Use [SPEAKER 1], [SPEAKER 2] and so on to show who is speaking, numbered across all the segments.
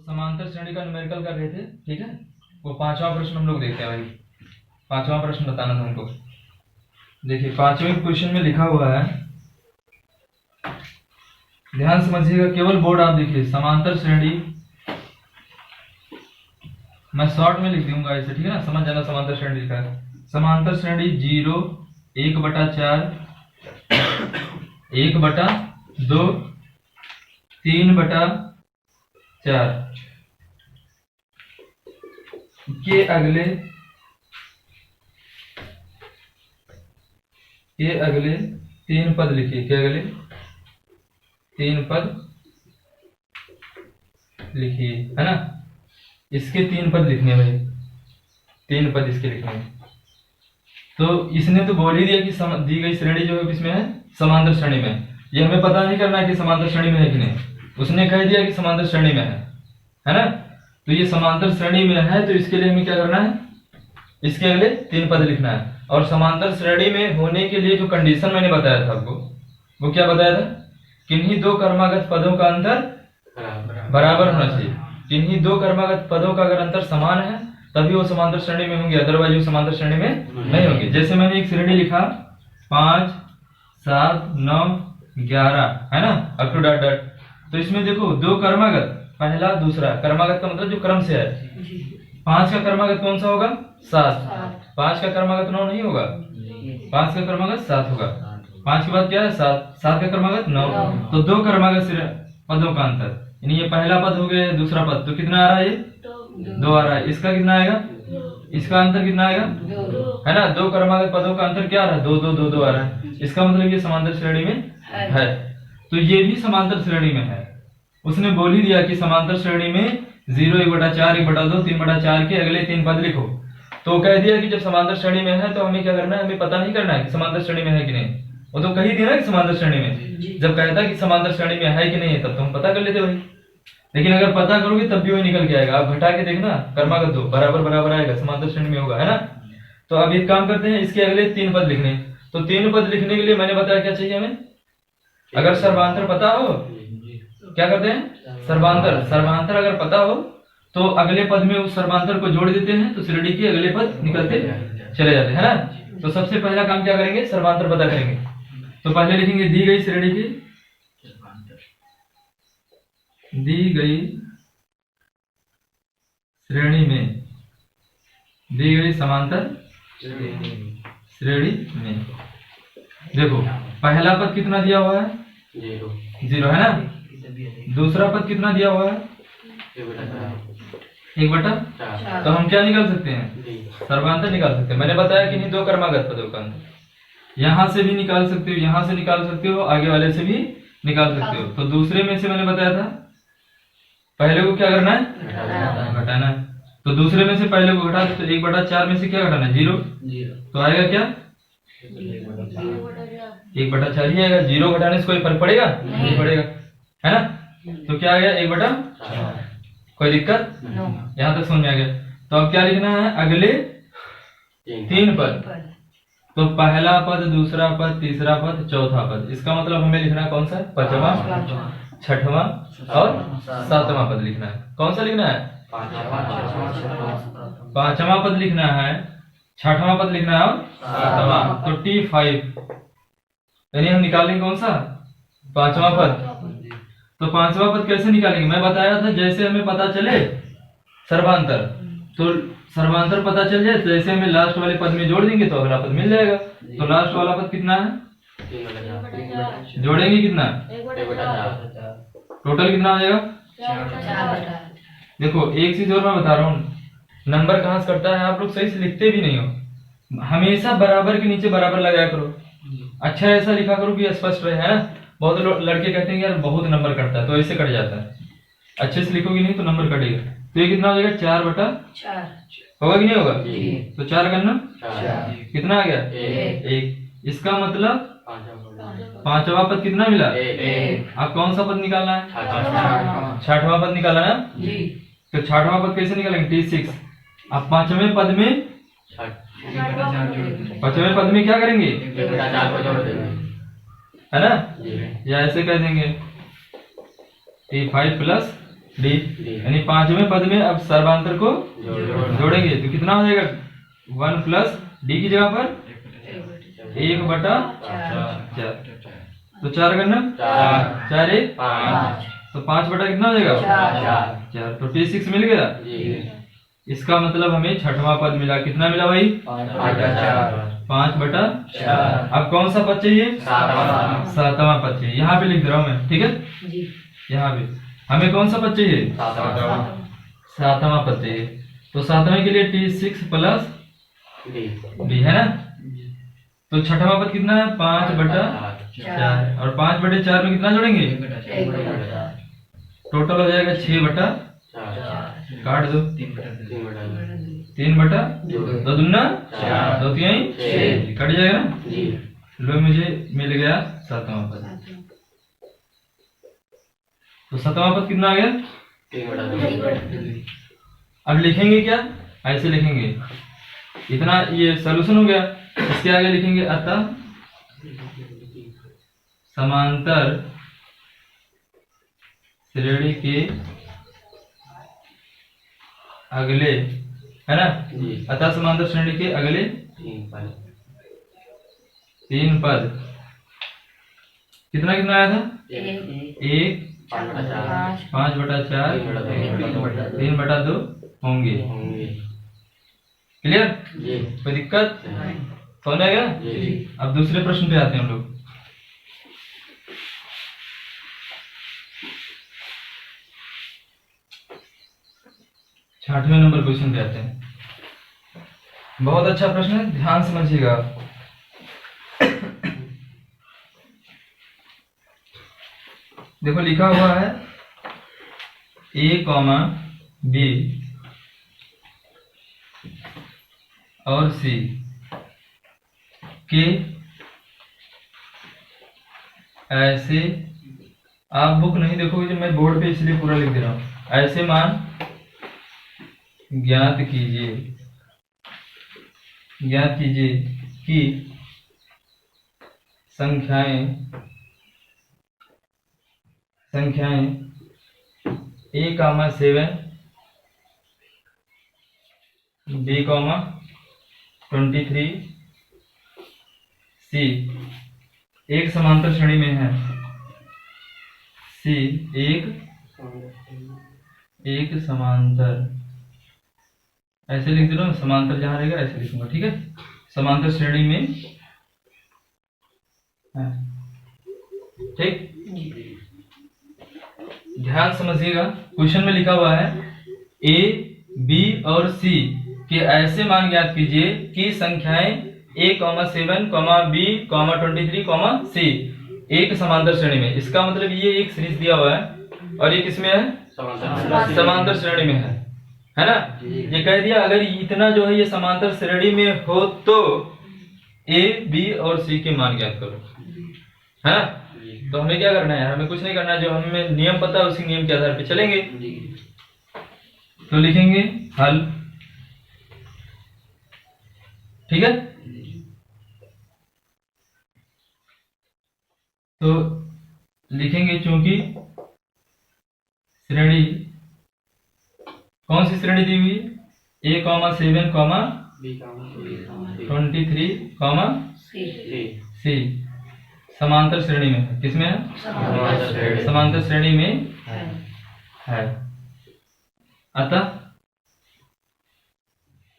[SPEAKER 1] समांतर श्रेणी का न्यूमेरिकल कर रहे थे, ठीक है। वो पांचवा प्रश्न हम लोग देखते हैं भाई। पांचवा प्रश्न बताना था हमको। देखिए पांचवें क्वेश्चन में लिखा हुआ है, ध्यान समझिएगा, केवल बोर्ड आप देखिए। समांतर श्रेणी, मैं शॉर्ट में लिख दूंगा ऐसे, ठीक है ना, समझ जाना। समांतर श्रेणी लिखा है, समांतर श्रेणी 0, 1/4, 1/2, 3/4 के अगले 3 पद लिखिए। के अगले 3 पद लिखिए, है ना। इसके 3 पद लिखने भाई, 3 पद इसके लिखने। तो इसने तो बोल ही दिया कि दी गई श्रेणी जो है किसमें है, समांतर श्रेणी में। ये हमें पता नहीं करना है कि समांतर श्रेणी में है कि नहीं, उसने कह दिया कि समांतर श्रेणी में है ना। तो ये समांतर श्रेणी में है, तो इसके लिए हमें क्या करना है, इसके अगले 3 पद लिखना है। और समांतर श्रेणी में होने के लिए जो कंडीशन मैंने बताया था आपको, वो क्या बताया था, किन्हीं 2 क्रमागत पदों का अंतर बराबर होना चाहिए। किन्हीं 2 क्रमागत पदों का अगर अंतर समान है तभी वो समांतर श्रेणी में होंगे, अदरवाइज वो समांतर श्रेणी में नहीं होंगे। जैसे मैंने एक श्रेणी लिखा 5, 7, 9, 11, है ना, अप टू डॉट डॉट। तो इसमें देखो 2 क्रमागत, पहला दूसरा। क्रमागत का मतलब जो क्रम से है। 5 का क्रमागत कौन सा होगा, 7। 5 का क्रमागत 9 नहीं होगा, 5 का क्रमागत 7 होगा। 5 के बाद क्या है, 7। 7 का क्रमागत 9। तो 2 क्रमागत पदों का अंतर, यानी ये पहला पद हो गया, दूसरा पद। तो कितना आ रहा है, ये 2 आ रहा है। इसका कितना आएगा, इसका अंतर कितना आएगा, है ना। 2 क्रमागत पदों का अंतर क्या आ रहा है, 2 2 2 2 आ रहा है। इसका मतलब ये समांतर श्रेणी में है। तो ये भी समांतर श्रेणी में है। उसने बोल ही दिया कि समांतर श्रेणी में 0, 1/4, 1/2, 3/4 के अगले 3 पद लिखो। तो कह दिया कि जब समांतर श्रेणी में है तो हमें क्या करना है, हमें पता नहीं करना है कि समांतर श्रेणी में है कि नहीं। वो तो कही दिया ना कि समांतर श्रेणी में। जब कहता कि समांतर श्रेणी में है कि नहीं है, तब तो हम पता कर लेते भाई। लेकिन अगर पता करोगे तब भी वही निकल के आएगा। आप घटा के देखना, क्रमागत 2 बराबर बराबर आएगा, समांतर श्रेणी में होगा, है ना। तो अब एक काम करते हैं, इसके अगले 3 पद लिखने। तो 3 पद लिखने के लिए मैंने बताया क्या चाहिए हमें, अगर सर्वांतर पता हो, क्या करते हैं, सर्वांतर अगर पता हो तो अगले पद में उस सर्वांतर को जोड़ देते हैं, तो श्रेणी के अगले पद निकलते चले जाते हैं, है ना। तो सबसे पहला काम क्या करेंगे, सर्वांतर पता करेंगे। तो पहले लिखेंगे दी गई श्रेणी की, दी गई श्रेणी में, दी गई समांतर श्रेणी में। देखो पहला पद कितना दिया हुआ है, 0 है ना। दूसरा पद कितना दिया हुआ है, 1/4। तो हम क्या निकाल सकते हैं, सर्वांतर निकाल सकते हैं। मैंने बताया कि नहीं 2 क्रमागत पदों का अंतर, यहां से भी निकाल सकते हो, यहां से निकाल सकते हो, आगे वाले से भी निकाल सकते हो। तो दूसरे में से मैंने बताया था पहले को क्या करना है, घटाना है। तो दूसरे में से पहले को घटा दो, तो 1/4 में से क्या घटाना है, 0। तो आएगा क्या, 1/4 ही आएगा। 0 घटाने से कोई फर्क पड़ेगा, नहीं पड़ेगा, है ना। तो क्या आ गया, 1/4। कोई दिक्कत, यहाँ तक समझ में आ गया। तो अब क्या लिखना है, अगले 3 पद। तो पहला पद, दूसरा पद, तीसरा पद, चौथा पद। इसका मतलब हमें लिखना है कौन सा, 5वां, 6वां और 7वां पद लिखना है। कौन सा लिखना है, 5वां पद लिखना है, 6वां पद लिखना है और 7वां। तो T5, यानी हम निकालेंगे कौन सा, 5वां पद। तो 5वां पद कैसे निकालेंगे, मैं बताया था जैसे हमें पता चले सर्वांतर, तो सर्वांतर पता चल जाए तो जैसे हमें लास्ट वाले पद में जोड़ देंगे तो अगला पद मिल जाएगा। तो लास्ट वाला पद कितना है, जोड़ेंगे कितना, टोटल कितना आ जाएगा, देखो एक चीज और मैं बता रहा हूँ, नंबर कहाँ से कटता है, आप लोग सही से लिखते भी नहीं हो। हमेशा बराबर के नीचे बराबर लगाया करो, अच्छा ऐसा लिखा करो कि स्पष्ट रहे, है ना। बहुत लड़के कहते हैं यार बहुत नंबर कटता है, तो ऐसे कट जाता है। अच्छे से लिखोगे नहीं तो नंबर कटेगा। तो ये कितना हो जाएगा, 4/4 होगा कि नहीं होगा। तो 4 करना कितना आ गया, 1। इसका मतलब 5वां पद कितना मिला, अब कौन सा पद निकालना है, 6वां पद निकालना है। तो 6वां पद कैसे निकालेंगे, T6। अब 5वें पद में, 5वें पद में क्या करेंगे, है ना, या ऐसे कह देंगे T5 + डी, यानी पांचवें पद में अब सर्वांतर को जोड़ेंगे तो कितना हो जाएगा 1 प्लस डी की जगह पर 1/4, तो 4 करना 4 1 5, तो 5 बटा कितना हो जाएगा 4, तो T6 मिल गया। इसका मतलब हमें छठवां पद मिला, कितना मिला भाई 5/4। अब कौन सा पद चाहिए 7वां पद चाहिए, यहाँ पे लिख दे रहा हूँ मैं, ठीक है। यहाँ पे हमें कौन सा पद चाहिए 7वां पद चाहिए, तो 7वें के लिए T6 प्लस डी है ना, तो छठवां पद कितना है 5/4, और 5/4 में कितना जोड़ेंगे टोटल हो जाएगा 6/4, काट दो 3/2, 2 दूना 2 3 कट जाएगा ना। लो मुझे मिल गया 7वां पद, तो 7वां पद कितना आ गया
[SPEAKER 2] 3/2।
[SPEAKER 1] अब लिखेंगे क्या, ऐसे लिखेंगे, इतना ये सॉल्यूशन हो गया। इसके आगे लिखेंगे अतः समांतर श्रेणी के अगले, है ना, अतः समांतर श्रेणी के अगले 3 पद कितना कितना आया था 1 5/4 3/2 होंगे। क्लियर, कोई दिक्कत समझ आ गया। अब दूसरे प्रश्न पे आते हैं हम लोग। छठवें नंबर क्वेश्चन पे आते हैं। बहुत अच्छा प्रश्न है, ध्यान समझिएगा। देखो लिखा हुआ है A, B और C के ऐसे, आप बुक नहीं देखोगे जब मैं बोर्ड पे, इसलिए पूरा लिख दे रहा हूं। ऐसे मान ज्ञात कीजिए कि संख्याएं A, 7 B, 23 C एक समांतर श्रेणी में है। C एक समांतर, ऐसे लिख दे रहा हूं, समांतर जहां रहेगा ऐसे लिखूंगा, ठीक है। समांतर श्रेणी में है, ठीक। ध्यान समझिएगा, क्वेश्चन में लिखा हुआ है A, B और C के ऐसे मान ज्ञात कीजिए कि संख्याएं A, 7, B, 23, C एक समांतर श्रेणी में। इसका मतलब ये एक सीरीज दिया हुआ है और ये किसमें है समांतर श्रेणी में है ना। ये कह दिया अगर इतना जो है ये समांतर श्रेणी में हो तो A, B और C के मान ज्ञात करो, है ना। तो हमें क्या करना है, हमें कुछ नहीं करना है, जो हमें नियम पता है उसी नियम के आधार पे चलेंगे। तो लिखेंगे हल, ठीक है। तो लिखेंगे चूंकि श्रेणी, कौन सी श्रेणी दी हुई A, 7, B, 23, C समांतर श्रेणी में है। किसमें है समांतर श्रेणी में है। अतः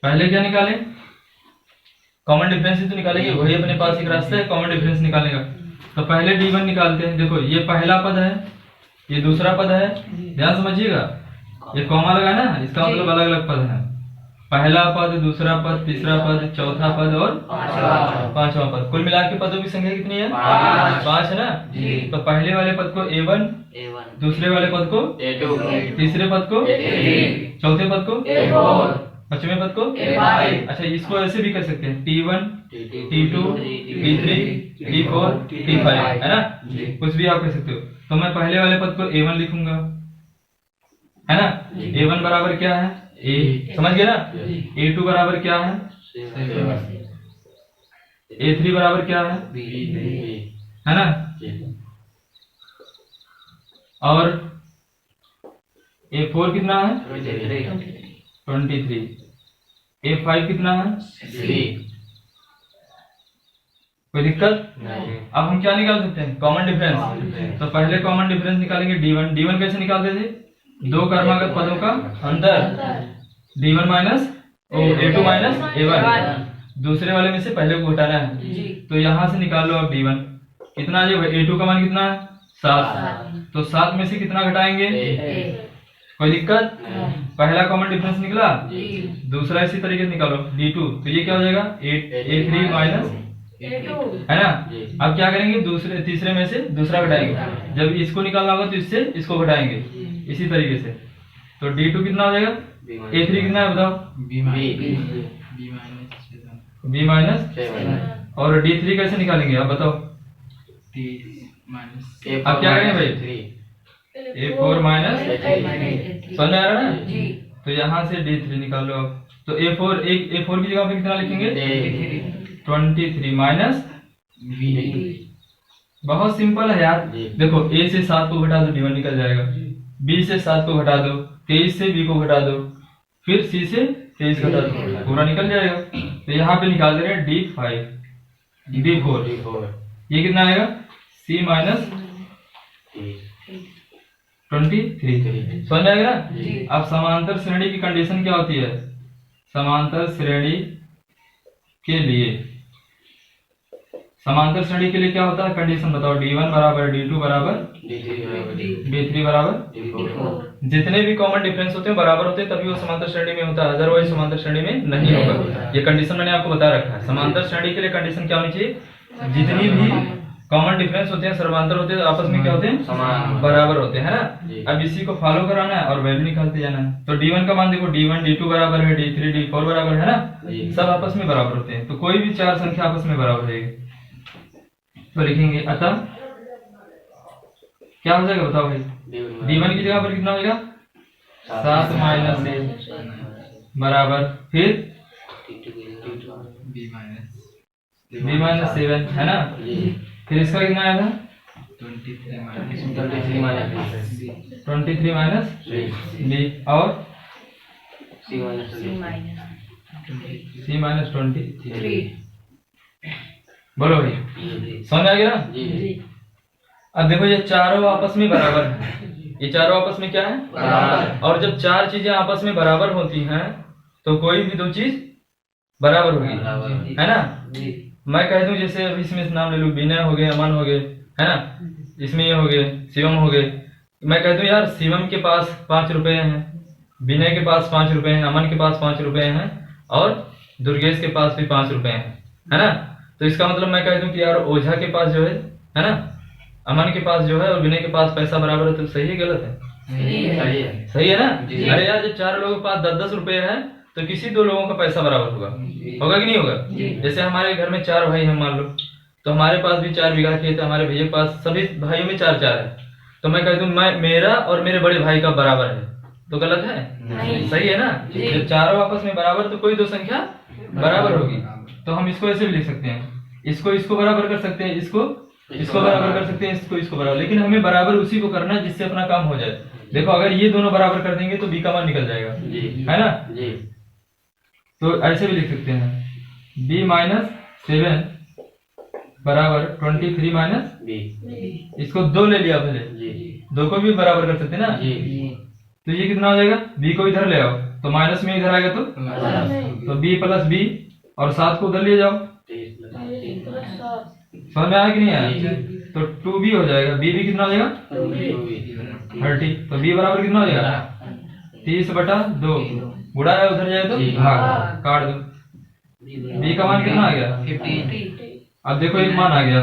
[SPEAKER 1] पहले क्या निकालें, कॉमन डिफरेंस ही तो निकालेंगे, वही अपने पास एक रास्ता है कॉमन डिफरेंस निकालने का। तो पहले D1 निकालते हैं। देखो ये पहला पद है, ये दूसरा पद है, ध्यान समझिएगा, ये कॉमा लगा ना, इसका मतलब अलग अलग पद है। पहला पद, दूसरा पद, तीसरा पद, चौथा पद और पांचवा पद। कुल मिला के पदों की संख्या कितनी है 5 है ना। तो पहले वाले पद को A1, दूसरे वाले पद को A2, तीसरे पद को A3, चौथे पद को A4, पांचवें पद को A5। अच्छा इसको ऐसे भी कर सकते हैं T1, T2, T3, T4, T5, है ना, कुछ भी आप कर सकते हो। तो मैं पहले वाले पद को A1 लिखूंगा, है ना। A1 बराबर क्या है A, समझ गए ना। A2 बराबर क्या है A3 बराबर क्या है ना। और A4 कितना है? 23। A5 कितना है?
[SPEAKER 2] 3।
[SPEAKER 1] कोई दिक्कत?
[SPEAKER 2] नहीं।
[SPEAKER 1] अब हम क्या निकाल सकते हैं? Common difference. तो पहले कॉमन डिफरेंस निकालेंगे D1। D1 कैसे निकालते थे? दो क्रमागत पदों का अंतर, D1 minus A2 minus A1, दूसरे वाले में से पहले को घटाना है। तो यहाँ से निकाल लो अब D1 कितना आ जाएगा? A2 का मान कितना है? 7। तो 7 में से कितना घटाएंगे? कोई दिक्कत? पहला कॉमन डिफरेंस निकला, दूसरा इसी तरीके से निकालो D2। तो ये क्या हो जाएगा? A3 माइनस, है ना? अब क्या करेंगे? दूसरे तीसरे में से दूसरा घटाएंगे। जब इसको निकालना होगा तो इससे इसको घटाएंगे इसी तरीके से। तो D2 कितना हो जाएगा? A3 कितना है बताओ? B माइनस, और D3 कैसे निकालेंगे आप बताओ? अब क्या करेंगे भाई? A4 माइनस, समझ में आ रहा है ना? तो यहाँ से D3 निकाल लो आप। तो A4 की जगह पे कितना लिखेंगे? 23 माइनस, बहुत सिंपल है यार। देखो A से 7 को घटा दो, D1 निकल जाएगा। B से 7 को घटा दो, 23 से B को घटा दो, फिर C से 23 घटा दो, पूरा निकल जाएगा। तो यहाँ पे निकाल दे रहे हैं D4। ये कितना आएगा? C minus 23। समझ में आएगा ना? अब समांतर श्रेणी की कंडीशन क्या होती है? समांतर श्रेणी के लिए क्या होता है कंडीशन बताओ? D1 बराबर D2 बराबर D3 बराबर, जितने भी कॉमन डिफरेंस होते हैं बराबर होते हैं तभी वो समांतर श्रेणी में होता है, अदरवाइज समांतर श्रेणी में नहीं होगा। ये कंडीशन मैंने आपको बता रखा है। समांतर श्रेणी के लिए कंडीशन क्या होनी चाहिए? जितनी भी कॉमन डिफरेंस होते हैं, सर्वांतर होते हैं, आपस में क्या होते हैं?
[SPEAKER 2] समान,
[SPEAKER 1] बराबर होते हैं, है ना? अब इसी को फॉलो कराना है और वैल्यू निकालते जाना है। तो D1 का मान देखो, D1 D2 बराबर है, D3 D4 बराबर है ना? सब आपस में बराबर होते हैं। तो कोई भी चार संख्या आपस में बराबर रहेगी तो लिखेंगे। अतः क्या हो जाएगा बताओ भाई? D1 की जगह पर कितना हो जाएगा? 7 माइनस बराबर, फिर B माइनस 7, है ना? फिर इसका कितना आया था? 23 माइनस B, और C माइनस 23। बोलो भाई, समझ आ गया ना? अब देखो ये चारों आपस में बराबर है। ये चारों आपस में क्या है? बराबर। और जब चार चीजें आपस में बराबर होती हैं तो कोई भी दो चीज बराबर होगी, है ना? मैं कह दूं जैसे अभी इसमें नाम ले लूं, विनय हो गए, अमन हो गए, है ना? इसमें ये हो गए, शिवम हो गए। मैं कह दूं यार शिवम के पास 5 रुपए हैं, विनय के पास 5 रुपए हैं, अमन के पास 5 रुपए हैं और दुर्गेश के पास भी 5 रुपए हैं, है ना? तो इसका मतलब मैं कह दूं कि यार ओझा के पास जो है ना, अमन के पास जो है और विनय के पास पैसा बराबर है। तो सही है गलत है? सही है ना? अरे यार जब चार लोगों के पास 10-10 रुपए है तो किसी दो लोगों का पैसा बराबर होगा कि नहीं होगा? जैसे हमारे घर में 4 भाई हैं मान लो, तो हमारे पास भी 4 बीघा खेत है, हमारे भैया के पास, सभी भाइयों में 4-4 है। तो मैं कह दूं मेरा और मेरे बड़े भाई का बराबर है, तो गलत है? सही है ना? जब चारों आपस में बराबर तो कोई दो संख्या बराबर होगी। तो हम इसको ऐसे भी लिख सकते हैं, इसको बराबर कर सकते हैं, इसको बराबर कर सकते हैं, इसको बराबर, लेकिन हमें बराबर उसी को करना है जिससे अपना काम हो जाए। देखो अगर ये दोनों बराबर कर देंगे तो B का मान निकल जाएगा, है ना? तो ऐसे भी लिख सकते हैं, B माइनस 7 बराबर 23 माइनस B। इसको 2 ले लिया पहले, 2 को भी बराबर कर सकते हैं ना? तो ये कितना हो जाएगा? B को इधर ले आओ तो माइनस में इधर आएगा तो B प्लस B, और 7 को उधर ले जाओ, समझ में आया कि नहीं आया? तो 2B हो जाएगा। B भी कितना हो जाएगा? 30। तो B बराबर कितना हो जाएगा? 30/2। बुढ़ा है उधर जाए तो भाग, काट दो। B का मान कितना आ गया? 50। अब देखो एक मान आ गया,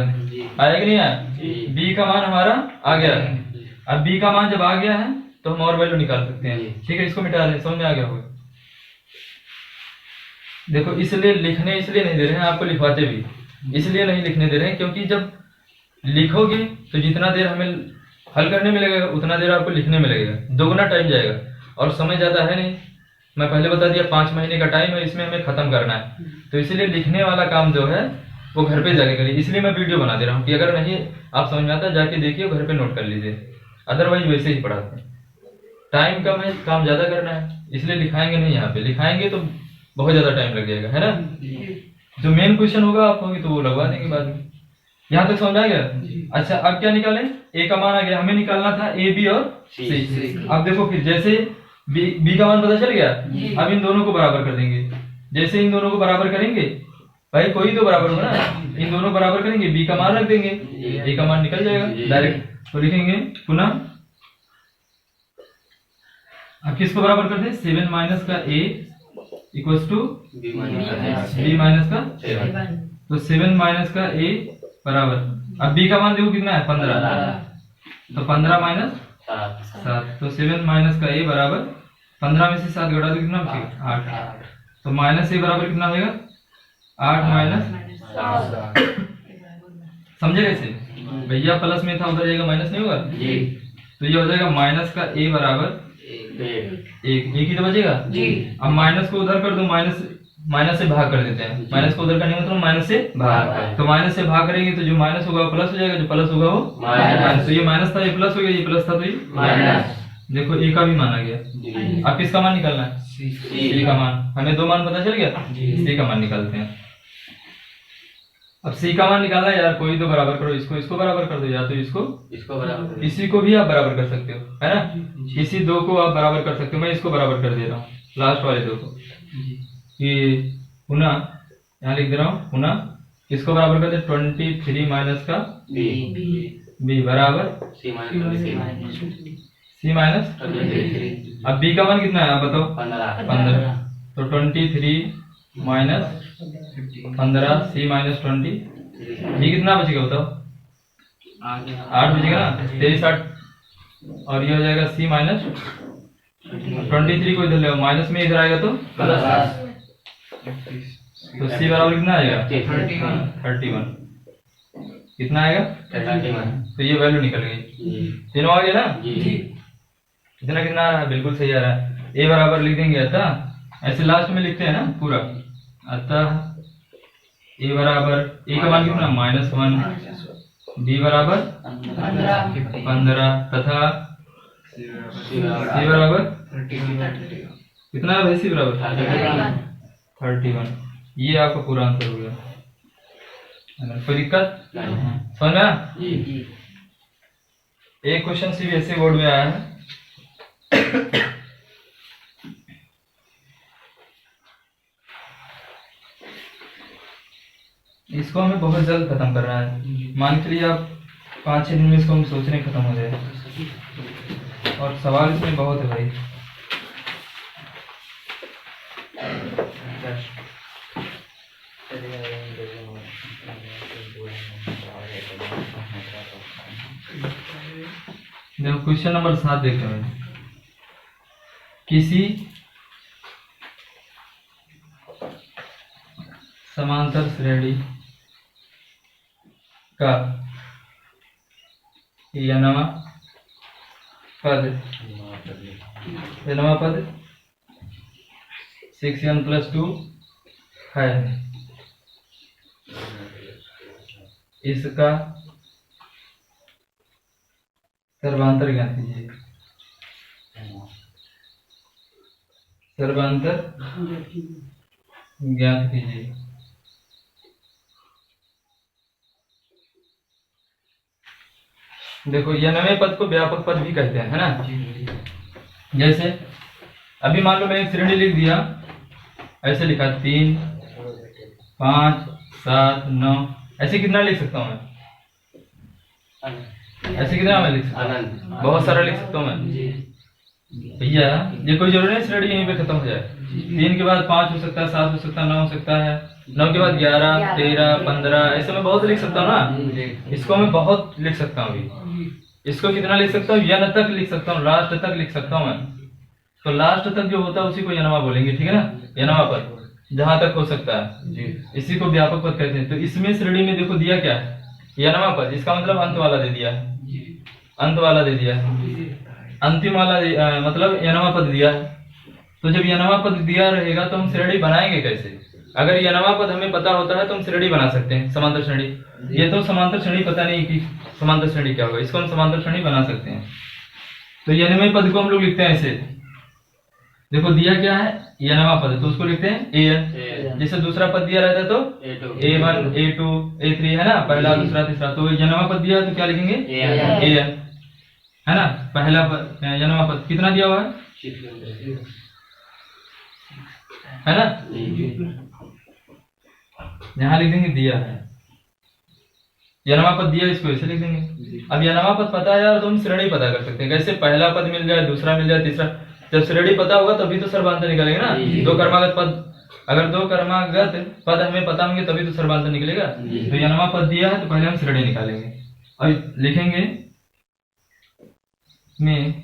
[SPEAKER 1] आया कि नहीं आया? B का मान हमारा आ गया। अब B का मान जब आ गया है तो हम और वैल्यू निकाल सकते हैं। ठीक है, इसको मिटा दें, समझ में आ गया होगा? देखो इसलिए नहीं दे रहे हैं आपको, लिखवाते भी इसलिए नहीं लिखने दे रहे हैं क्योंकि जब लिखोगे तो जितना देर हमें हल करने में लगेगा उतना देर आपको लिखने में लगेगा, दोगुना टाइम जाएगा और समय ज्यादा है नहीं। मैं पहले बता दिया 5 महीने का टाइम है, इसमें हमें खत्म करना है। तो इसलिए लिखने वाला काम जो है वो घर पे जाके करिए। इसलिए मैं वीडियो बना दे रहा हूँ कि अगर नहीं आप समझ में आता जाके देखिए, घर पे नोट कर लीजिए, अदरवाइज वैसे ही पढ़ाते हैं। टाइम कम है, काम ज्यादा करना है, इसलिए लिखाएंगे नहीं। यहाँ पे लिखाएंगे तो बहुत ज्यादा टाइम लग जाएगा, है ना। जो मेन क्वेश्चन होगा आप होगी तो वो लगवा देंगे बाद में। यहाँ तक समझ आ गया। अच्छा अब क्या निकालें, ए का मान आ गया, हमें निकालना था ए बी और सी। अब देखो फिर जैसे बी का मान पता चल गया, अब इन दोनों को बराबर कर देंगे। जैसे इन दोनों को बराबर करेंगे, भाई कोई तो बराबर होगा ना, इन दोनों बराबर करेंगे, बी का मान रख देंगे, ए का मान निकल जाएगा डायरेक्ट। तो लिखेंगे पुनः, अब किसको बराबर करते हैं, 7 माइनस का ए इक्वल्स टू बी माइनस का 7। तो 7 माइनस का ए बराबर, अब बी का मान देखो कितना है 15, तो 15 माइनस 7। तो 7 माइनस का ए बराबर 15 में से 7 घटा दो कितना बचेगा 8। तो माइनस ए बराबर कितना होगा 8 माइनस 7। समझे कैसे भैया, प्लस में था उधर जाएगा माइनस नहीं होगा। तो ये हो जाएगा माइनस का ए बराबर एक ही तो बचेगा। अब माइनस को उधर कर दो, माइनस से भाग कर देते हैं। माइनस को उधर करने का मतलब माइनस से भाग, तो माइनस से भाग करेंगे तो जो माइनस होगा वो प्लस हो जाएगा, जो प्लस होगा वो माइनस। तो ये माइनस था, ये प्लस हो गया, ये प्लस था तो ये माइनस। देखो ए का भी मान आ गया। अब किसका मान निकालना है, सी का मान। हमें दो मान पता चल गया, सी का मान निकालते हैं। अब सी का मान निकालना है यार, कोई तो बराबर करो, इसको बराबर कर दो, या तो इसको बराबर, इसी को भी आप बराबर कर सकते हो, है ना। इसी दो को आप बराबर कर सकते हो, मैं इसको बराबर कर दे रहा हूँ, लास्ट वाले दो को। ये पुनः यहाँ लिख दे रहा हूँ, पुनः किसको बराबर कर दे, 23 माइनस का बी बराबर सी माइनस। अब बी का मान कितना है आप बताओ, 15। तो 23 माइनस 15 सी माइनस 20, ये कितना बचेगा बताओ, 8 बचेगा ना, 23 8, और ये हो जाएगा सी माइनस 23 को इधर ले माइनस में, इधर आएगा तो प्लस। तो सी बराबर कितना आएगा 31। कितना आएगा 31। तो ये वैल्यू निकल गई, तीनों आ गया ना। कितना कितना आ रहा है, बिल्कुल सही आ रहा है। ए बराबर लिख देंगे, अतः ऐसे लास्ट में लिखते हैं ना पूरा, अतः ए बराबर, ए का मान कितना -1, बी बराबर 15 तथा सी बराबर कितना है भाई, सी बराबर 31। ये आपका पूरा आंसर हो गया। कोई दिक्कत समझ में आया? एक क्वेश्चन सीबीएसई बोर्ड में आया है, इसको हमें बहुत जल्द खत्म करना है। मान के चलिए आप 5-6 दिन में इसको हम सोचने खत्म हो जाए, और सवाल इसमें बहुत है भाई। देखो क्वेश्चन नंबर 7 देखते हैं। किसी समांतर श्रेणी का nवां पद 6n + 2 है, इसका सर्वांतर ज्ञात कीजिए। सर्वांतर ज्ञात कीजिए। देखो ये नवे पद को व्यापक पद भी कहते हैं, है ना। जैसे अभी मान लो मैं एक श्रेणी लिख दिया, ऐसे लिखा 3 5 7 9, ऐसे कितना लिख सकता हूँ मैं, ऐसे कितना मैं लिख सकता हूँ, बहुत सारा लिख सकता हूँ मैं भैया। ये कोई जरूरी नहीं श्रेणी यहीं पे खत्म हो जाए। 3 के बाद 5 हो सकता है, 7 हो सकता है, 9 हो सकता है, 9 के बाद 11 13 15, ऐसे मैं बहुत लिख सकता हूँ ना। इसको मैं बहुत लिख सकता हूँ। इसको कितना लिख सकता हूँ, यन तक लिख सकता हूँ, लास्ट तक लिख सकता हूँ मैं। तो लास्ट तक जो होता है उसी को यनवा बोलेंगे, ठीक है ना। यनवा पद जहां तक हो सकता है इसी को व्यापक पद कहते हैं। तो इसमें श्रेणी में देखो दिया क्या है, यनवा पद, इसका मतलब अंत वाला दे दिया है, अंत वाला दे दिया है, अंतिम वाला मतलब यनवा पद दिया है। तो जब यनवा पद दिया रहेगा तो हम श्रेणी बनाएंगे कैसे? अगर यनवा पद हमें पता होता है तो हम श्रेणी बना सकते हैं, समांतर श्रेणी। ये तो समांतर श्रेणी पता नहीं कि समांतर श्रेणी क्या होगा, इसको हम समांतर श्रेणी बना सकते हैं। तो यनमय पद को हम लोग लिखते हैं ऐसे, देखो दिया क्या है यनवा पद, तो उसको लिखते हैं an। जैसे दूसरा पद दिया रहता है तो a1 a2 a3 है ना, पहला दूसरा तीसरा, तो यनवा पद दिया है तो क्या लिखेंगे an, है ना। पहला पद यनवा पद कितना दिया हुआ है ना, यहाँ लिख देंगे दिया है, यनवा पद दिया, इसको ऐसे लिख देंगे। अब यनवा पद पता है यार तो हम श्रेणी पता कर सकते हैं कैसे, पहला पद मिल जाए, दूसरा मिल जाए, तीसरा, जब श्रेणी पता होगा तभी तो सर्वांतर निकलेगा ना। दो कर्मागत पद, अगर दो कर्मागत पद हमें पता होंगे तभी तो सर्वांतर निकलेगा। तो यनवा पद दिया है तो पहले हम श्रेणी निकालेंगे और लिखेंगे में,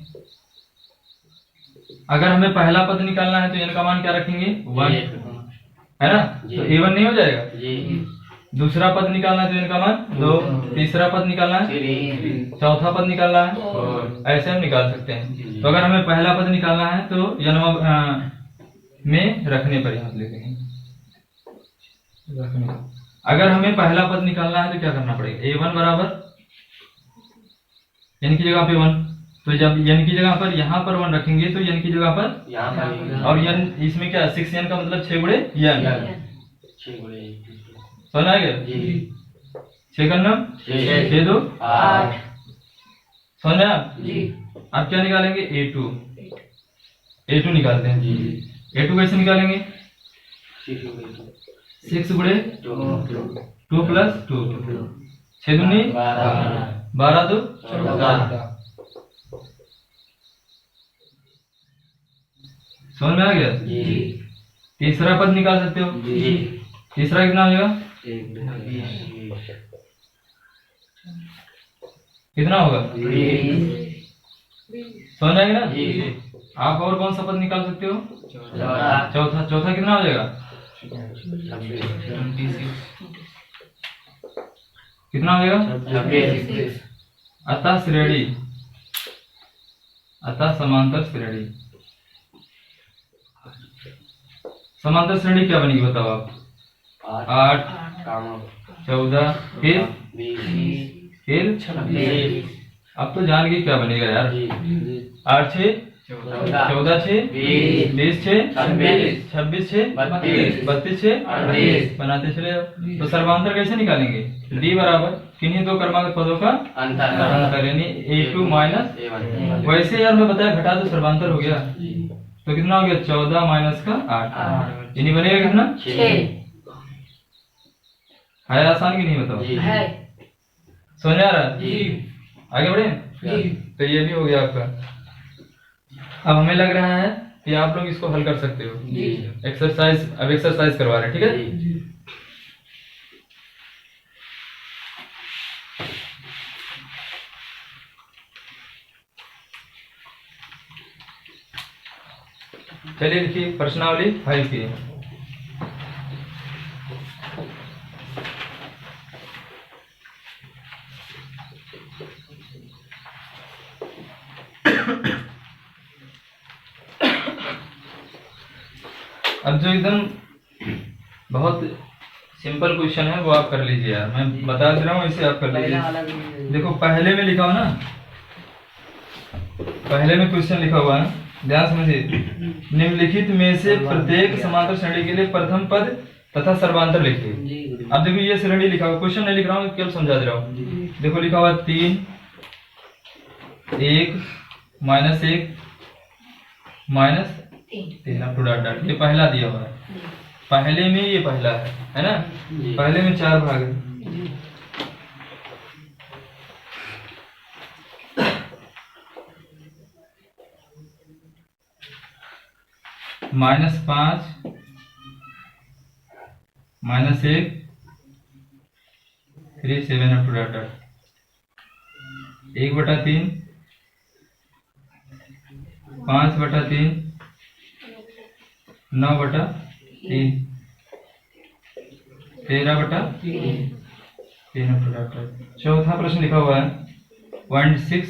[SPEAKER 1] अगर हमें पहला पद निकालना है तो n का मान क्या रखेंगे 1, है ना, तो a1 नहीं हो जाएगा। दूसरा पद निकालना है तो n का मान 2, तीसरा पद निकालना है, चौथा पद निकालना है, ऐसे हम निकाल सकते हैं। तो अगर हमें पहला पद निकालना है तो यनवा में रखने पर यहाँ लिखेंगे रखने। अगर हमें पहला पद निकालना है तो क्या करना पड़ेगा, a1 बराबर n की जगह पे 1, तो जब n की जगह पर यहाँ पर 1 रखेंगे तो n की जगह पर, और n इसमें क्या 6n का मतलब 6 गुणे n, समझ आ गया। 6 का नाम 6 2 8, समझ आया। अब क्या निकालेंगे a2 निकालते हैं। a2 कैसे निकालेंगे, 6 गुणे 2 प्लस 2, 6 दूनी 12 2 14, समझ में आ गया। तीसरा पद निकाल सकते हो, तीसरा कितना हो जाएगा, कितना होगा, समझ आएगा ना। आप और कौन सा पद निकाल सकते हो, चौथा कितना हो जाएगा, कितना हो जाएगा। अतः श्रेणी, अतः समांतर श्रेणी, समांतर श्रेणी क्या बनेगी बताओ आप, 8 14 फिर 26। अब तो जान गए क्या बनेगा यार, 8 6 14 6 20 6 26 6 32 6 बनाते चले जाओ। तो सर्वांतर कैसे निकालेंगे, d बराबर किन्हीं दो क्रमांक पदों का अंतर, यानी a2 माइनस a1। वैसे यार मैं बताया घटा तो सर्वांतर हो गया, तो कितना हो गया 14 माइनस का 8, यानी बनेगा कितना 6। है आसान कि नहीं बताओ, समझ आ रहा है। आगे बढ़े, तो ये भी हो गया आपका। अब हमें लग रहा है कि आप लोग इसको हल कर सकते हो एक्सरसाइज, अब एक्सरसाइज करवा रहे हैं, ठीक है। चलिए देखिए प्रश्नावली 5 की। अब जो एकदम बहुत सिंपल क्वेश्चन है वो आप कर लीजिए यार, मैं बता दे रहा हूँ इसे आप कर लीजिए। देखो पहले में लिखा हुआ ना, पहले में क्वेश्चन लिखा हुआ है, ध्यान समझिए। निम्नलिखित में से प्रत्येक समांतर श्रेणी के लिए प्रथम पद तथा सर्वांतर लिखिए। अब देखो ये श्रेणी लिखा हुआ, क्वेश्चन नहीं लिख रहा हूँ, केवल समझा दे रहा हूँ। देखो लिखा हुआ 3 1 -1 -3 अप टू डॉट डॉट, ये पहला दिया हुआ है, पहले में ये पहला है ना, पहले में 4 भाग है। -5 -1 3 7 up to dot dot, 1/3 5/3 9/3 13/3 up to dot dot. चौथा प्रश्न लिखा हुआ है 0.6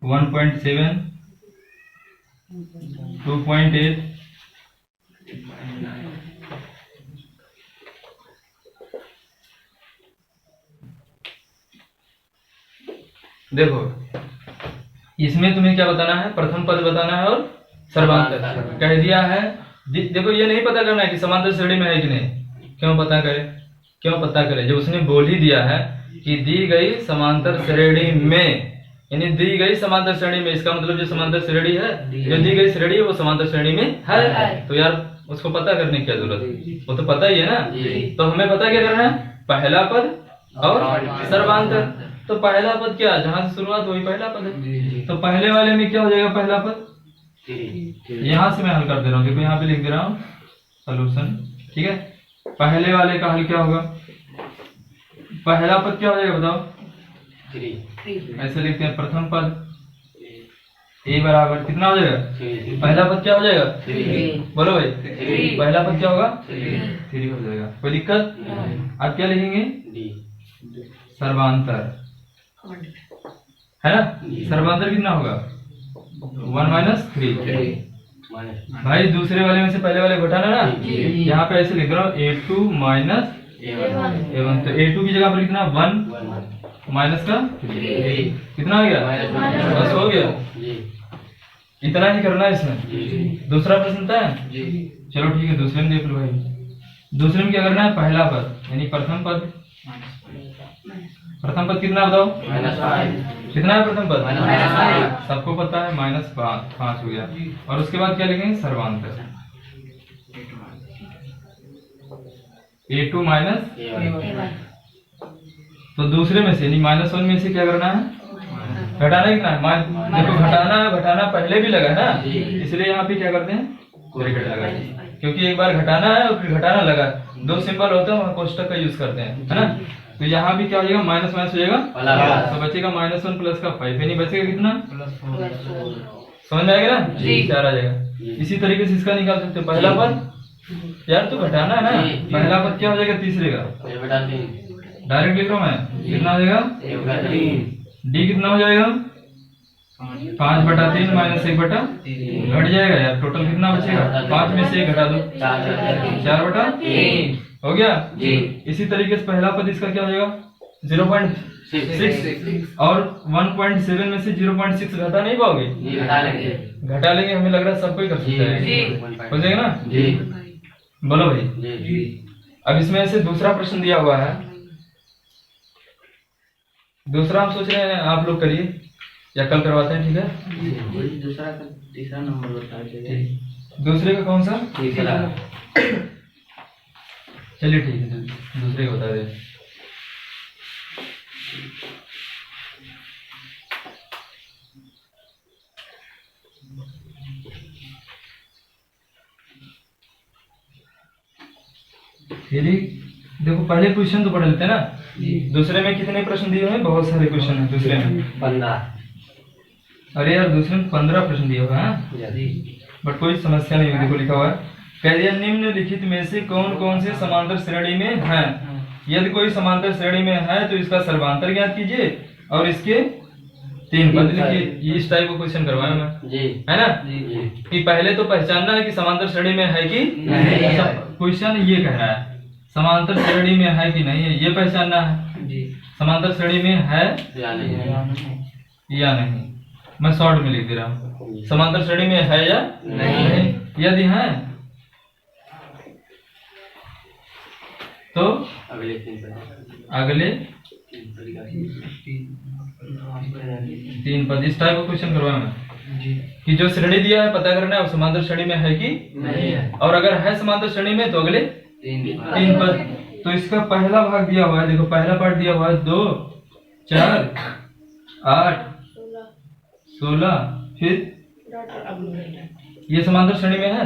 [SPEAKER 1] 1.7 2.8 3.5 देखो इसमें तुम्हें क्या बताना है, प्रथम पद बताना है और सर्वांतर कह दिया है। देखो ये नहीं पता करना है कि समांतर श्रेणी में है कि नहीं। क्यों पता करे जब उसने बोल ही दिया है कि दी गई समांतर श्रेणी में, यानी दी गई समांतर श्रेणी में, इसका मतलब जो समांतर श्रेणी है, जो दी गई श्रेणी है वो समांतर श्रेणी में है। तो यार उसको पता करने की क्या जरूरत, वो तो पता ही है ना। तो हमें पता क्या करना है, पहला पद और सर्वांतर। तो पहला पद क्या, जहां से शुरुआत वही पहला पद है। तो पहले वाले में क्या हो जाएगा, पहला पद यहां से मैं हल कर दे रहा हूँ, देखो यहाँ पे लिख दे रहा हूँ सॉल्यूशन, ठीक है। पहले वाले का हल क्या होगा, पहला पद क्या हो जाएगा बताओ, ऐसे लिखते हैं, प्रथम पद a बराबर कितना हो जाएगा, पहला पद क्या हो जाएगा, बोलो भाई, पहला पद क्या होगा, 3 हो जाएगा। कोई दिक्कत, अब क्या लिखेंगे, सर्वांतर, है ना। सर्वांतर कितना होगा, 1 - 3। भाई दूसरे वाले में से पहले वाले घटाना ना, यहाँ पे ऐसे लिख रहा हूँ A2 - A1। तो A2 की जगह पर लिखना 1 माइनस का 3, कितना हो गया, बस हो गया। इतना ही करना है इसमें। दूसरा प्रश्न था, चलो ठीक है, दूसरे में देख लो भाई। दूसरे में क्या करना है, पहला पद यानी प्रथम पद कितना बताओ, कितना है प्रथम पद, सबको पता है, -5 हो गया। और उसके बाद क्या लिखेंगे, सर्वांतर A2 - तो दूसरे में से यानी -1 में से क्या करना है, घटाना कितना है, देखो घटाना पहले भी लगा है ना, इसलिए यहाँ पे क्या करते हैं, ब्रैकेट लगा, क्योंकि एक बार घटाना है और फिर घटाना लगा, 2 सिंबल होता है, वहाँ कोष्टक का यूज करते हैं, है ना। तो यहाँ भी क्या हो जाएगा, माइनस हो जाएगा, तो बचेगा -1 प्लस का 5, यानी बचेगा कितना, समझ में आएगा ना, 4 आ जाएगा। इसी तरीके से इसका निकाल सकते हो, पहला पद यार तो घटाना है ना, पहला पद क्या हो जाएगा, तीसरे का, डायरेक्ट लिख रहा हूँ मैं, कितना हो जाएगा, डी कितना हो जाएगा, 5/3 -1/3 घट जाएगा यार, टोटल कितना बचेगा, 5 में से 1 घटा दो, 4/3 हो गया। इसी तरीके से पहला पद इसका क्या हो जाएगा, 0.6, और 1.7 में से 0.6 घटा नहीं पाओगे, घटा लेंगे, हमें लग रहा है सबको ही कर सकते हैं, हो जाएगा ना। बोलो भाई, अब इसमें से दूसरा प्रश्न दिया हुआ है, दूसरा हम सोच रहे हैं आप लोग करिए या कल करवाते हैं, ठीक है।
[SPEAKER 2] दूसरा का तीसरा नंबर बता दीजिए,
[SPEAKER 1] दूसरे का कौन सा,
[SPEAKER 2] तीसरा,
[SPEAKER 1] चलिए ठीक है, दूसरे का बता दे। देखो पहले क्वेश्चन तो पढ़ लेते हैं ना, दूसरे में कितने प्रश्न दिए हुए हैं, बहुत सारे क्वेश्चन हैं दूसरे में,
[SPEAKER 2] 15।
[SPEAKER 1] अरे यार दूसरे में 15 प्रश्न दिए हुए हैं, बट कोई समस्या नहीं है, देखो लिखा हुआ है, कह दिया निम्नलिखित में से कौन कौन से समांतर श्रेणी में है, यदि कोई समांतर श्रेणी में है तो इसका सर्वांतर ज्ञात कीजिए और इसके 3 पद लिखिए। इस टाइप का क्वेश्चन करवाया मैं, है ना, कि पहले तो पहचानना है कि समांतर श्रेणी में है कि नहीं, क्वेश्चन ये कह रहा है समांतर श्रेणी में है कि नहीं है, ये पहचानना है, समांतर श्रेणी में है या नहीं। मैं शॉर्ट में लिख दे रहा हूँ, समांतर श्रेणी में है या नहीं, यदि है तो अगले 3 पद, इस टाइप का क्वेश्चन करवाया मैं, कि जो श्रेणी दिया है पता करना है वो समांतर श्रेणी में है कि नहीं है, और अगर है समांतर श्रेणी में तो अगले 3 पद। तो इसका पहला भाग दिया हुआ है, देखो पहला पार्ट दिया हुआ है 2, 4, 8, 16, फिर ये समांतर श्रेणी में है,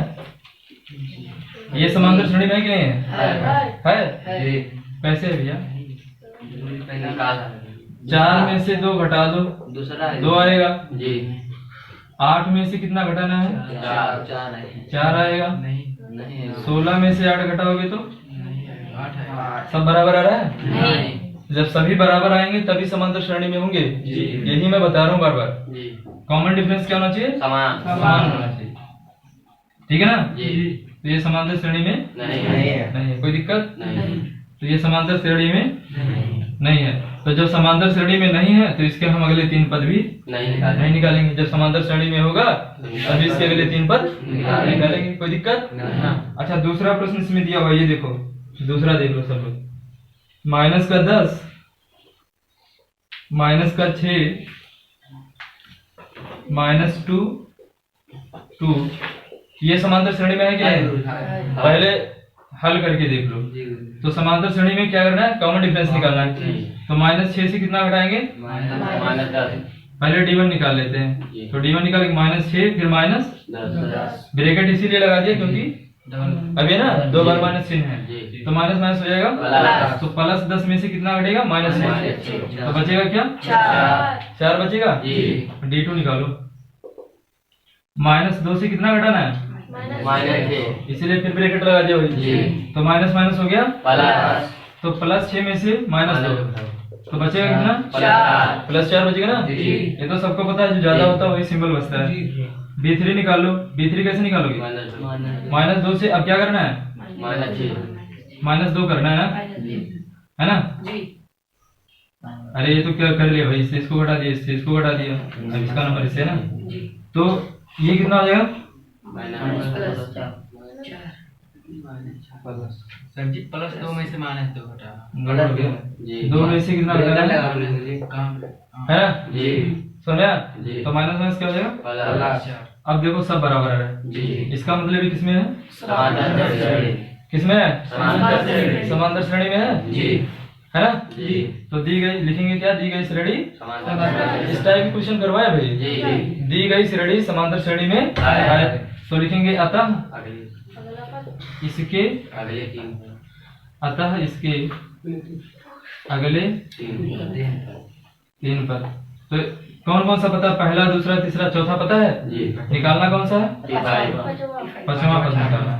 [SPEAKER 1] ये समांतर श्रेणी में है कि नहीं है? कैसे है भैया, 4 में से 2 घटा दो,
[SPEAKER 2] दूसरा
[SPEAKER 1] 2 आएगा,
[SPEAKER 2] जी।
[SPEAKER 1] 8 में से कितना घटाना है, 4 आएगा, 16 में से 8 घटाओगे तो सब बराबर आ रहा है, जब सभी बराबर आएंगे तभी समांतर श्रेणी में होंगे, यही मैं बता रहा हूँ बार बार। कॉमन डिफरेंस क्या होना चाहिए, समान होना चाहिए, ठीक है ना। तो ये समांतर श्रेणी में नहीं है, कोई दिक्कत नहीं, तो ये समांतर श्रेणी में नहीं है। तो जब समांतर श्रेणी में नहीं है तो इसके हम अगले 3 पद भी नहीं निकालेंगे। जब समांतर श्रेणी में होगा तब इसके अगले 3 पद निकालेंगे। कोई दिक्कत? अच्छा, दूसरा प्रश्न इसमें दिया हुआ, ये देखो, दूसरा देख लो सब लोग। माइनस का 10, माइनस का 6, माइनस 2, 2, ये समांतर श्रेणी में है कि नहीं? पहले हल करके देख लो। तो समांतर श्रेणी में क्या करना है? कॉमन डिफरेंस निकालना है। तो -6 से कितना घटाएंगे? -10। पहले d1 निकाल लेते हैं। तो d1 निकालेंगे -6 फिर -10। ब्रैकेट इसीलिए लगा दिया क्योंकि अब ये ना 2 बार माइनस चिन्ह है, तो माइनस माइनस हो जाएगा। तो +10 में से कितना घटेगा? -6। तो बचेगा क्या? 4 बचेगा। d2 निकालो। -2 से कितना घटाना है? -6, इसीलिए फिर ब्रैकेट लगा दिया भाई। तो माइनस माइनस हो गया प्लस। तो +6 में से -2 तो बचेगा कितना? +4 बचेगा ना। ये तो सबको पता है, जो ज्यादा होता है वही सिंबल बचता है। b3 निकाल लो। b3 कैसे निकालोगे? -2 से अब क्या करना है? -2 करना है ना? अरे ये तो क्या कर लिया भाई, इससे इसको घटा दिया, इससे इसको घटा दिया, अब इसका नंबर इससे ना। तो ये कितना हो जाएगा?
[SPEAKER 2] सर जी +2 में से -2 घटा
[SPEAKER 1] 2 में से कितना घटा है? सुना? तो माइनस माइनस क्या हो जाएगा? अब देखो सब बराबर है। इसका मतलब किसमें है? किसमें है? समांतर श्रेणी में है ना? तो दी गई, लिखेंगे क्या? दी गई श्रेणी, इस टाइप की क्वेश्चन करवाया भाई। दी गई श्रेणी समांतर श्रेणी में है, तो लिखेंगे अतः इसके अगले 3 पद। तो कौन कौन सा पता? पहला, दूसरा, तीसरा, चौथा पता है? निकालना कौन सा है? 5वां पद निकालना है।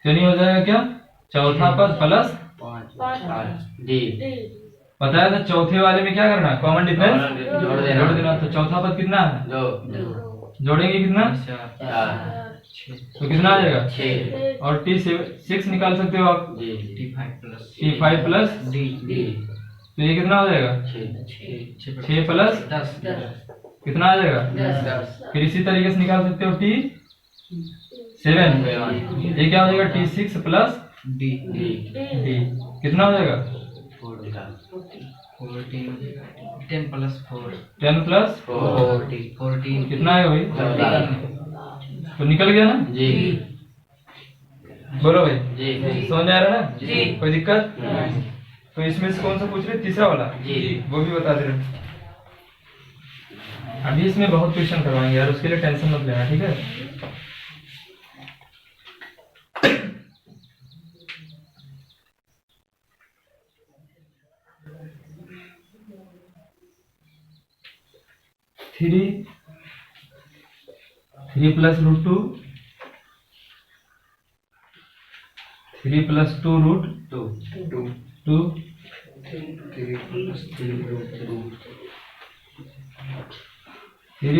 [SPEAKER 1] तो नहीं हो जाएगा क्या? चौथा पद प्लस 5 बताया था। चौथे वाले में क्या करना है? कॉमन डिफरेंस जोड़ देना। तो चौथा पद कितना है? जोड़ेंगे कितना? 4। तो कितना आ जाएगा? 6। और T6 निकाल सकते हो आप। T5 plus D। तो ये कितना हो जाएगा? 6 प्लस 10 कितना आ जाएगा? 10। फिर इसी तरीके से निकाल सकते हो T7। ये क्या हो जाएगा? T6 प्लस D कितना हो जाएगा? 10 प्लस 14 कितना आएगा भाई? तो निकल गया ना जी। बोलो भाई समझ आ रहा है ना? कोई दिक्कत? तो इसमें से कौन सा पूछ रहे? तीसरा वाला वो भी बता दे रहे। अभी इसमें बहुत क्वेश्चन करवाएंगे यार, उसके लिए टेंशन मत लेना, ठीक है? Three plus root 2, 3 plus 2 root 2, 3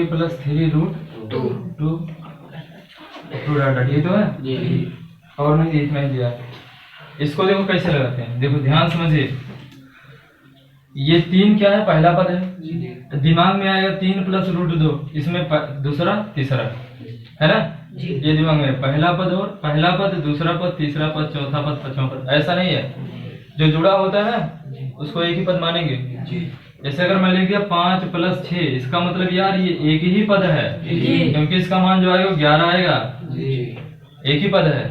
[SPEAKER 1] plus 3 root 2 data, ठीक तो है? और नहीं इतना ही दिया। इसको देखो कैसे लगाते हैं, देखो ध्यान समझिए। ये 3 क्या है? पहला पद है। दिमाग में आएगा 3 प्लस रूट 2, इसमें दूसरा तीसरा है ना? ये दिमाग में पहला पद और पहला पद, दूसरा पद, तीसरा पद, चौथा पद, पांचवा पद। ऐसा नहीं है, जो जुड़ा होता है ना उसको एक ही पद मानेंगे। जैसे अगर मैं लिख दिया 5 प्लस 6, इसका मतलब यार ये एक ही पद है, क्योंकि इसका मान जो आएगा 11 आएगा, एक ही पद है।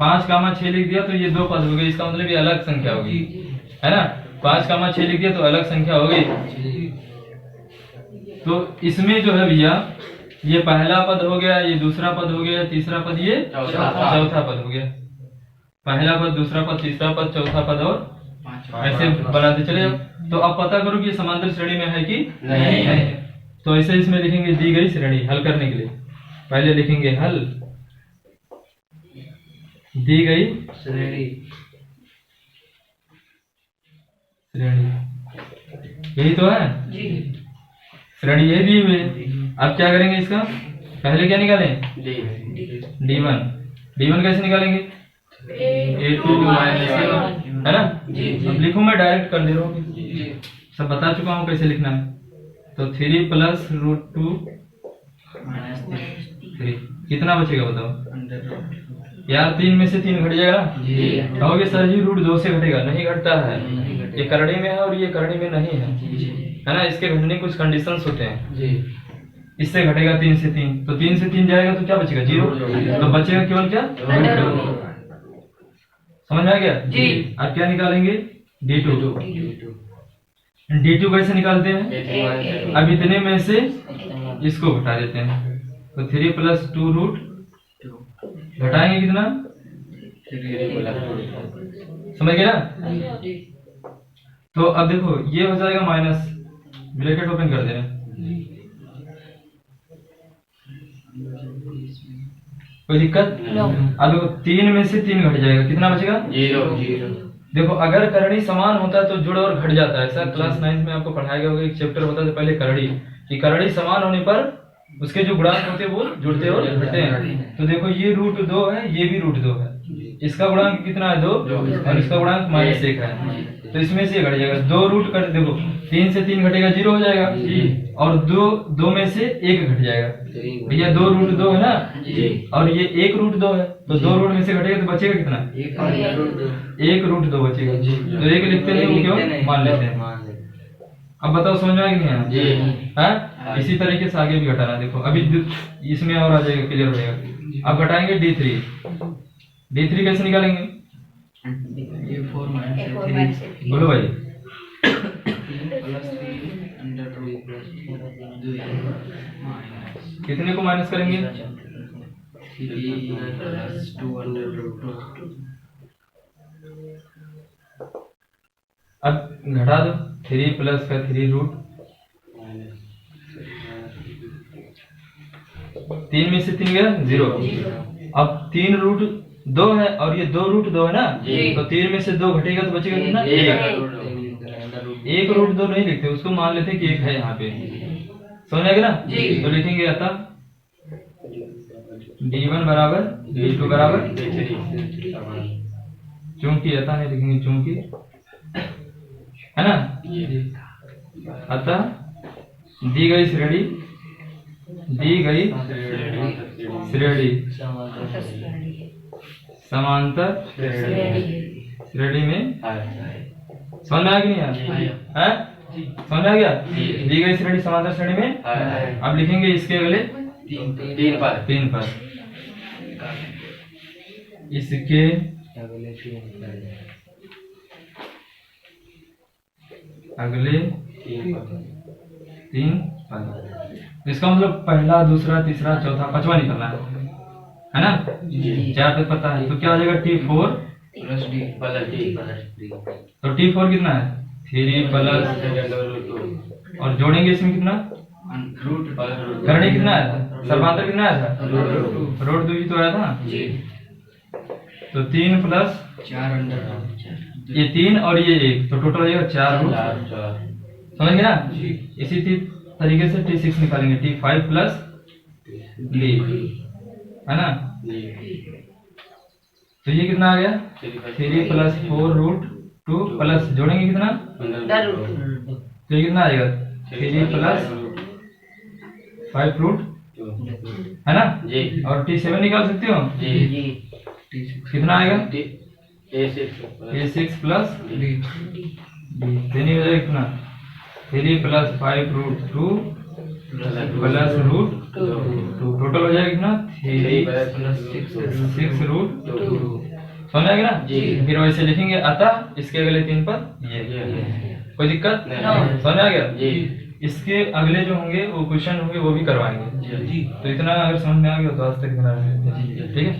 [SPEAKER 1] 5, 6 लिख दिया तो ये 2 पद हो गए, इसका मतलब ये अलग संख्या होगी, है ना? 5, 6 लिख दिया तो अलग संख्या हो गई। तो इसमें जो है भैया, ये पहला पद हो गया, ये दूसरा पद हो गया, तीसरा पद, ये चौथा पद हो गया। पहला पद, दूसरा पद, तीसरा पद, चौथा पद और ऐसे बनाते चले। तो अब पता करो कि ये समांतर श्रेणी में है कि नहीं है। तो ऐसे इसमें लिखेंगे दी गई श्रेणी। हल करने के लिए पहले लिखेंगे हल, दी गई श्रेणी, यही तो है श्रेणी, यही दी हुई है। अब क्या करेंगे? इसका पहले क्या निकालें? D1 कैसे निकालेंगे? A2 - A1 है ना?
[SPEAKER 2] जी, जी।
[SPEAKER 1] अब लिखूं मैं डायरेक्ट कर दे रहा हूँ,
[SPEAKER 2] जी
[SPEAKER 1] सब बता चुका हूँ कैसे लिखना है। तो 3 प्लस रूट 2 3 कितना बचेगा बताओ
[SPEAKER 2] अंडर रूट
[SPEAKER 1] यार? 3 में से 3 घट जाएगा ना?
[SPEAKER 2] जी
[SPEAKER 1] कहोगे सर जी रूट 2 से घटेगा, नहीं घटता है।
[SPEAKER 2] नहीं घटेगा।
[SPEAKER 1] ये करड़ी में है और ये करड़ी में नहीं है,
[SPEAKER 2] जी
[SPEAKER 1] है ना? इसके घटने कुछ कंडीशंस होते हैं।
[SPEAKER 2] जी
[SPEAKER 1] इससे घटेगा 3 से 3, तो 3 से 3 जाएगा तो क्या बचेगा? 0। तो बचेगा केवल क्या? समझ में आ गया?
[SPEAKER 3] जी।
[SPEAKER 1] अब क्या निकालेंगे? D2। D2 कैसे निकालते हैं? अब इतने में से इसको घटा देते हैं, तो 3 प्लस 2 रूट घटाएंगे कितना? समझ गए ना? तो अब देखो ये हो जाएगा माइनस, ब्रैकेट ओपन कर दे रहे हैं। कोई दिक्कत? अब देखो 3 में से 3 घट जाएगा, कितना बचेगा?
[SPEAKER 2] 0
[SPEAKER 1] देखो अगर करड़ी समान होता है तो जुड़ और घट जाता है। ऐसा क्लास 9 में आपको पढ़ाया गया होगा, एक चैप्टर होता था पहले करड़ी, कि करड़ी समान होने पर उसके जो गुणांक होते हैं वो जुड़ते और घटते हैं। तो देखो ये रूट 2 है, ये भी रूट 2 है, इसका गुणांक कितना है? 2, और इसका गुणांक -1 है। तो इसमें से घट जाएगा, 2 रूट कर देखो 3 से 3 घटेगा 0 हो जाएगा, और 2 में से 1 घट जाएगा। भैया 2 रूट 2 है ना, और ये 1 रूट 2 है, तो 2 रूट में से घटेगा तो बचेगा कितना? 1 रूट 2 बचेगा। तो 1 लिखते नहीं, वो क्यों मान लेते हैं। अब बताओ समझ में आया कि नहीं आया? है? इसी तरीके से आगे भी घटाना। देखो अभी इसमें और आ जाएगा, क्लियर हो जाएगा। अब घटाएंगे D3। D3 कैसे निकालेंगे?
[SPEAKER 2] ये 4 माइनस 3
[SPEAKER 1] बोलो भाई।
[SPEAKER 2] प्लस 3 अंडर रूट 2 माइनस
[SPEAKER 1] कितने को माइनस करेंगे?
[SPEAKER 2] 3 प्लस 2 अंडर रूट 2।
[SPEAKER 1] अब घटा दो, 3 प्लस का 3 रूट 3 में से 3 गया 0। अब 3 रूट 2 है और ये 2 रूट 2 है ना, तो 3 में से 2 घटेगा तो बचेगा कितना? 1 रूट 2 नहीं लिखते, उसको मान लेते कि 1 है यहाँ पे। समझ आएगा ना? तो लिखेंगे अतः D1 बराबर D2 बराबर, चूंकि अतः नहीं लिखेंगे चूंकि, है ना? अतः दी गई श्रेणी समांतर श्रेणी में, समझ में आ गया नहीं आया? है? समझ में आ गया? दी गई श्रेणी समांतर श्रेणी में। अब लिखेंगे इसके अगले 3 पर इसके अगले 3 पर। इसका मतलब पहला, दूसरा, तीसरा, चौथा, 5वां निकलना है ना? 4 तक पता है, तो क्या हो जाएगा? T4
[SPEAKER 2] प्लस डी
[SPEAKER 1] तो T4 कितना है? 3 प्लस, और जोड़ेंगे इसमें कितना?
[SPEAKER 2] रूट
[SPEAKER 1] करणी कितना आया था? सर्वांतर कितना आया था? रूट 2 ही तो आया था ना? तो 3 प्लस
[SPEAKER 2] 4 अंडर
[SPEAKER 1] ये 3 और ये 1, तो टोटल हो जाएगा 4 रूट। समझ गए ना? इसी तरीके से T6 निकालेंगे, T5 प्लस D, है ना? तो ये कितना आ गया? 3 प्लस 4 रूट 2 प्लस जोड़ेंगे कितना? तो ये कितना आएगा? 3 प्लस 5 रूट, है ना? और T7 निकाल सकते हो? कितना आएगा? A6 प्लस D, नहीं हो जाएगा कितना? 3 plus 5 root 2 plus root 2, total हो जाएगा कितना? 3 प्लस 6 रूट 2। समझ आएगा ना? फिर वैसे लिखेंगे अतः इसके अगले 3 पर ये। कोई दिक्कत? समझ आ गया? इसके अगले जो होंगे वो क्वेश्चन होंगे वो भी करवाएंगे। तो इतना अगर समझ में आ गया तो आज तक इतना, ठीक है?